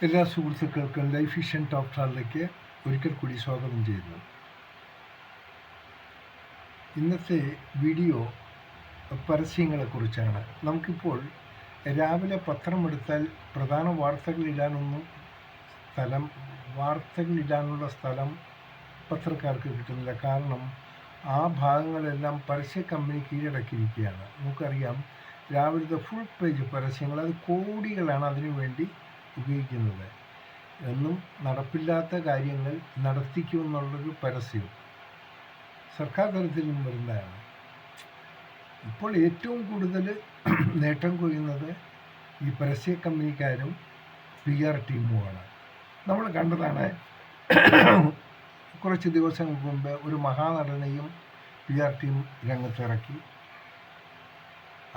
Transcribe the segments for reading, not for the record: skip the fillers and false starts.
എല്ലാ സുഹൃത്തുക്കൾക്കും life vision top സ്റ്റാറിലേക്ക് ഒരിക്കൽ കൂടി സ്വാഗതം ചെയ്യുന്നു. ഇന്നത്തെ വീഡിയോ പരസ്യങ്ങളെക്കുറിച്ചാണ്. നമുക്കിപ്പോൾ രാവിലെ പത്രം എടുത്താൽ പ്രധാന വാർത്തകളിടാനുള്ള സ്ഥലം പത്രക്കാർക്ക് കിട്ടുന്നില്ല. കാരണം ആ ഭാഗങ്ങളെല്ലാം പരസ്യ കമ്പനി കീഴടക്കിയിരിക്കുകയാണ്. നമുക്കറിയാം, രാവിലത്തെ ഫുൾ പേജ് പരസ്യങ്ങൾ, അത് കോടികളാണ് അതിനു വേണ്ടി ഉപയോഗിക്കുന്നത്. എന്നും നടപ്പില്ലാത്ത കാര്യങ്ങൾ നടത്തിക്കുമെന്നുള്ളൊരു പരസ്യവും സർക്കാർ തലത്തിൽ നിന്നും വരുന്നതാണ്. ഇപ്പോൾ ഏറ്റവും കൂടുതൽ നേട്ടം കൊയ്യുന്നത് ഈ പരസ്യ കമ്പനിക്കാരും PR ടീമുമാണ്. നമ്മൾ കണ്ടതാണ്, കുറച്ച് ദിവസങ്ങൾക്ക് മുമ്പ് ഒരു മഹാനടനെയും PR ടീം രംഗത്തിറക്കി.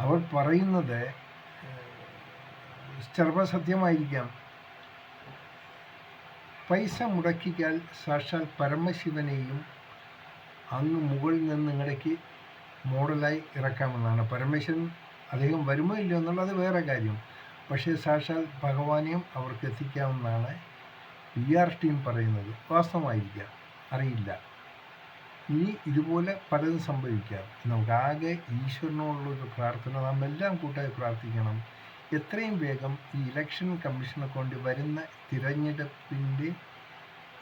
അവർ പറയുന്നത് ചിലപ്പോൾ സത്യമായിരിക്കാം. പൈസ മുടക്കിയാൽ സാക്ഷാൽ പരമശിവനെയും അങ്ങ് മുകളിൽ നിന്ന് ഇങ്ങടേക്ക് മോഡലായി ഇറക്കാമെന്നാണ്. പരമേശ്വരൻ അദ്ദേഹം വരുമോ ഇല്ലയോ എന്നുള്ളത് വേറെ കാര്യം. പക്ഷേ സാക്ഷാൽ ഭഗവാനെയും അവർക്ക് എത്തിക്കാമെന്നാണ് PR ടീം പറയുന്നത്. വാസ്തവമായിരിക്കാം, അറിയില്ല. ഇനി ഇതുപോലെ പലതും സംഭവിക്കാം. നമുക്കാകെ ഈശ്വരനോടുള്ളൊരു പ്രാർത്ഥന, നാം എല്ലാം കൂട്ടായി പ്രാർത്ഥിക്കണം. എത്രയും വേഗം ഈ ഇലക്ഷൻ കമ്മീഷനെ കൊണ്ട് വരുന്ന തിരഞ്ഞെടുപ്പിൻ്റെ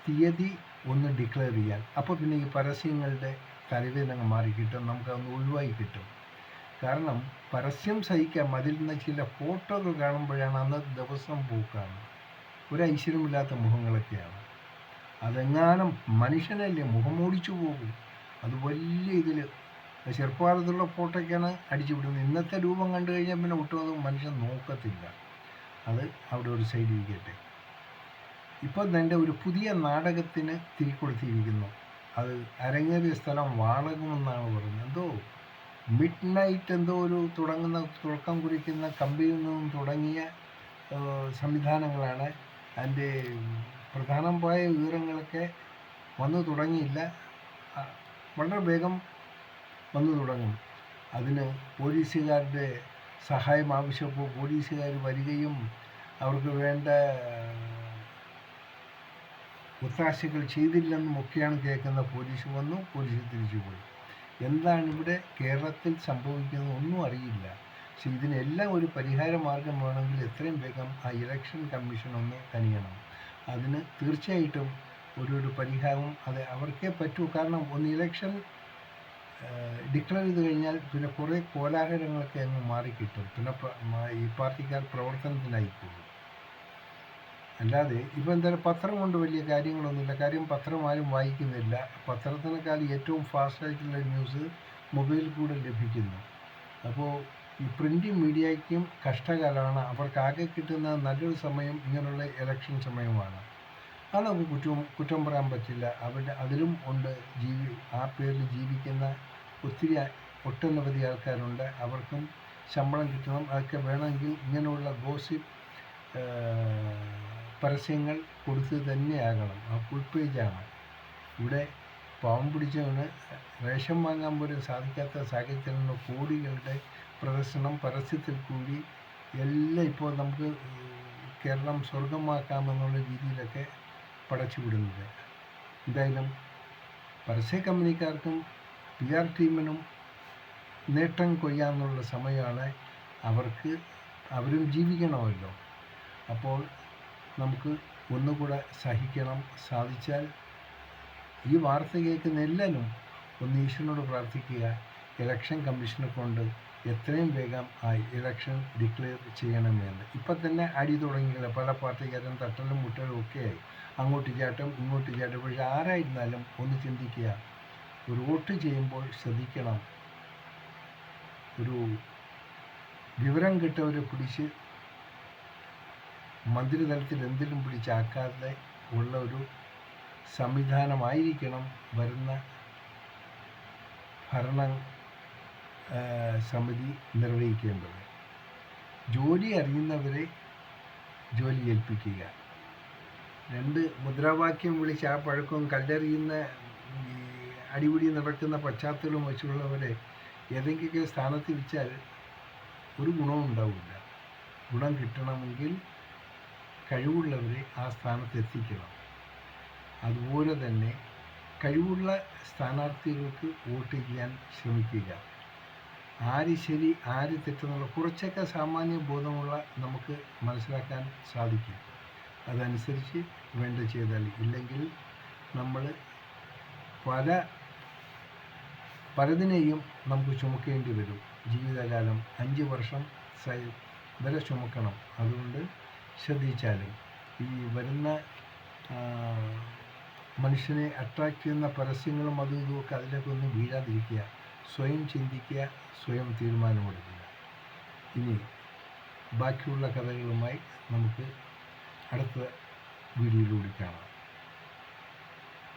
തീയതി ഒന്ന് ഡിക്ലെയർ ചെയ്യാൻ. അപ്പോൾ പിന്നെ ഈ പരസ്യങ്ങളുടെ തലവേദന മാറിക്കിട്ടും, നമുക്കതൊന്ന് ഒഴിവായി കിട്ടും. കാരണം പരസ്യം സഹിക്കാം, അതിൽ നിന്ന് ചില ഫോട്ടോകൾ കാണുമ്പോഴാണ് അന്ന് ദിവസം പോക്കാണ്. ഒരു ഐശ്വര്യമില്ലാത്ത മുഖങ്ങളൊക്കെയാണ്. അതെങ്ങാനും മനുഷ്യനല്ലേ, മുഖം ഓടിച്ചു പോകും. അത് വലിയ ഇതിൽ ചെറുപ്പകാലത്തുള്ള ഫോട്ടോയ്ക്കാണ് അടിച്ചു വിടുന്നത്. ഇന്നത്തെ രൂപം കണ്ടു കഴിഞ്ഞാൽ പിന്നെ ഒട്ടും മനുഷ്യൻ നോക്കത്തില്ല. അത് അവിടെ ഒരു സൈഡിൽ ഇരിക്കട്ടെ. ഇപ്പോൾ എൻ്റെ ഒരു പുതിയ നാടകത്തിന് തിരികൊടുത്തിരിക്കുന്നു. അത് അരങ്ങേറിയ സ്ഥലം വാളകമെന്നാണ് പറയുന്നത്. എന്തോ മിഡ് നൈറ്റ് എന്തോ ഒരു തുടക്കം കുറിക്കുന്ന കമ്പിയിൽ നിന്നും തുടങ്ങിയ സംവിധാനങ്ങളാണ്. അതിൻ്റെ പ്രധാനമായ വിവരങ്ങളൊക്കെ വന്നു തുടങ്ങിയില്ല, വളരെ വേഗം വന്നു തുടങ്ങും. അതിന് പോലീസുകാരുടെ സഹായം ആവശ്യപ്പോൾ പോലീസുകാർ വരികയും അവർക്ക് വേണ്ട ഒത്താശകൾ ചെയ്തില്ലെന്നും ഒക്കെയാണ് കേൾക്കുന്ന. പോലീസ് വന്നു, പോലീസ് തിരിച്ചുപോയി. എന്താണ് ഇവിടെ കേരളത്തിൽ സംഭവിക്കുന്നത് ഒന്നും അറിയില്ല. പക്ഷെ ഇതിനെല്ലാം ഒരു പരിഹാര മാർഗം വേണമെങ്കിൽ എത്രയും വേഗം ആ ഇലക്ഷൻ കമ്മീഷൻ ഒന്ന് കനിയണം. അതിന് തീർച്ചയായിട്ടും ഒരു പരിഹാരവും അത് അവർക്കേ പറ്റൂ. കാരണം ഒന്ന് ഇലക്ഷൻ ഡിക്ലെയർ ചെയ്ത് കഴിഞ്ഞാൽ പിന്നെ കുറേ കോലാഹലങ്ങളൊക്കെ അങ്ങ് മാറിക്കിട്ടും. പിന്നെ ഈ പാർട്ടിക്കാർ പ്രവർത്തനത്തിനായിപ്പോകും. അല്ലാതെ ഇപ്പം എന്തായാലും പത്രം കൊണ്ട് വലിയ കാര്യങ്ങളൊന്നുമില്ല. കാര്യം പത്രം ആരും വായിക്കുന്നില്ല. പത്രത്തിനേക്കാൾ ഏറ്റവും ഫാസ്റ്റായിട്ടുള്ള ന്യൂസ് മൊബൈലിൽ കൂടെ ലഭിക്കുന്നു. അപ്പോൾ ഈ പ്രിൻ്റ് മീഡിയയ്ക്കും കഷ്ടകാലമാണ്. അവർക്കാകെ കിട്ടുന്ന നല്ലൊരു സമയം ഇങ്ങനെയുള്ള ഇലക്ഷൻ സമയമാണ്. അത് നമുക്ക് കുറ്റം പറയാൻ പറ്റില്ല. അതിലും ഉണ്ട് ആ പേരിൽ ജീവിക്കുന്ന ഒട്ടനവധി ആൾക്കാരുണ്ട്. അവർക്കും ശമ്പളം കിട്ടണം. അതൊക്കെ വേണമെങ്കിൽ ഇങ്ങനെയുള്ള ഗോസിപ്പ് പരസ്യങ്ങൾ കൊടുത്ത് തന്നെയാകണം. ആ ഫുൾ പേജാണ്. ഇവിടെ പാവം പിടിച്ചവന് റേഷൻ വാങ്ങാൻ പോലും സാധിക്കാത്ത സാഹചര്യത്തിലുള്ള കോടികളുടെ പ്രദർശനം പരസ്യത്തിൽ കൂടി എല്ലാം ഇപ്പോൾ നമുക്ക് കേരളം സ്വർഗമാക്കാമെന്നുള്ള രീതിയിലൊക്കെ പടച്ചു വിടുന്നത്. എന്തായാലും പരസ്യ കമ്പനിക്കാർക്കും PR ടീമിനും നേട്ടം കൊയ്യാന്നുള്ള സമയമാണ്. അവരും ജീവിക്കണമല്ലോ. അപ്പോൾ നമുക്ക് ഒന്നുകൂടെ സഹിക്കണം. സാധിച്ചാൽ ഈ വാർത്ത കേൾക്കുന്ന എല്ലാവരും ഒന്ന് ഈശ്വരനോട് പ്രാർത്ഥിക്കുക, ഇലക്ഷൻ കമ്മീഷനെ കൊണ്ട് എത്രയും വേഗം ആ ഇലക്ഷൻ ഡിക്ലെയർ ചെയ്യണമെന്ന്. ഇപ്പം തന്നെ അടി തുടങ്ങിയില്ല. പല പാർട്ടിക്കാരും തട്ടലും മുട്ടലും ഒക്കെയായി. അങ്ങോട്ട് ചാട്ടം ഇങ്ങോട്ട് ചാട്ടം. പക്ഷെ ആരായിരുന്നാലും ഒന്ന് ചിന്തിക്കുക, ഒരു വോട്ട് ചെയ്യുമ്പോൾ ശ്രദ്ധിക്കണം. ഒരു വിവരം കിട്ടവരെ പിടിച്ച് മന്ത്രിതലത്തിൽ എന്തെങ്കിലും പിടിച്ചാക്കാതെ ഉള്ള ഒരു സംവിധാനമായിരിക്കണം വരുന്ന ഭരണ സമിതി നിർവഹിക്കേണ്ടത്. ജോലി അറിയുന്നവരെ ജോലി ഏൽപ്പിക്കുക. 2 മുദ്രാവാക്യം വിളിച്ച് ആ പഴക്കവും കല്ലെറിയുന്ന അടിപിടി നടക്കുന്ന പശ്ചാത്തലവും വെച്ചുള്ളവരെ ഏതെങ്കിലും സ്ഥാനത്ത് വെച്ചാൽ ഒരു ഗുണവും ഉണ്ടാവില്ല. ഗുണം കിട്ടണമെങ്കിൽ കഴിവുള്ളവരെ ആ സ്ഥാനത്ത് എത്തിക്കണം. അതുപോലെ തന്നെ കഴിവുള്ള സ്ഥാനാർത്ഥികൾക്ക് വോട്ട് ചെയ്യാൻ ശ്രമിക്കുക. ആര് ശരി ആര് തെറ്റെന്നുള്ള കുറച്ചൊക്കെ സാമാന്യ ബോധമുള്ള നമുക്ക് മനസ്സിലാക്കാൻ സാധിക്കും. അതനുസരിച്ച് വേണ്ട ചെയ്താൽ, ഇല്ലെങ്കിൽ നമ്മൾ പലതിനെയും നമുക്ക് ചുമക്കേണ്ടി വരും. ജീവിതകാലം 5 വർഷം വരെ ചുമക്കണം. അതുകൊണ്ട് ശ്രദ്ധിച്ചാലും ഈ വരുന്ന മനുഷ്യനെ അട്രാക്റ്റ് ചെയ്യുന്ന പരസ്യങ്ങളും അതും ഇതുമൊക്കെ അതിലൊക്കെ ഒന്നും വീഴാതിരിക്കുക. സ്വയം ചിന്തിക്കുക, സ്വയം തീരുമാനമെടുക്കുക. ഇനി ബാക്കിയുള്ള കഥകളുമായി നമുക്ക് അടുത്ത വീഡിയോയിലൂടെ കാണാം.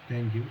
Thank you.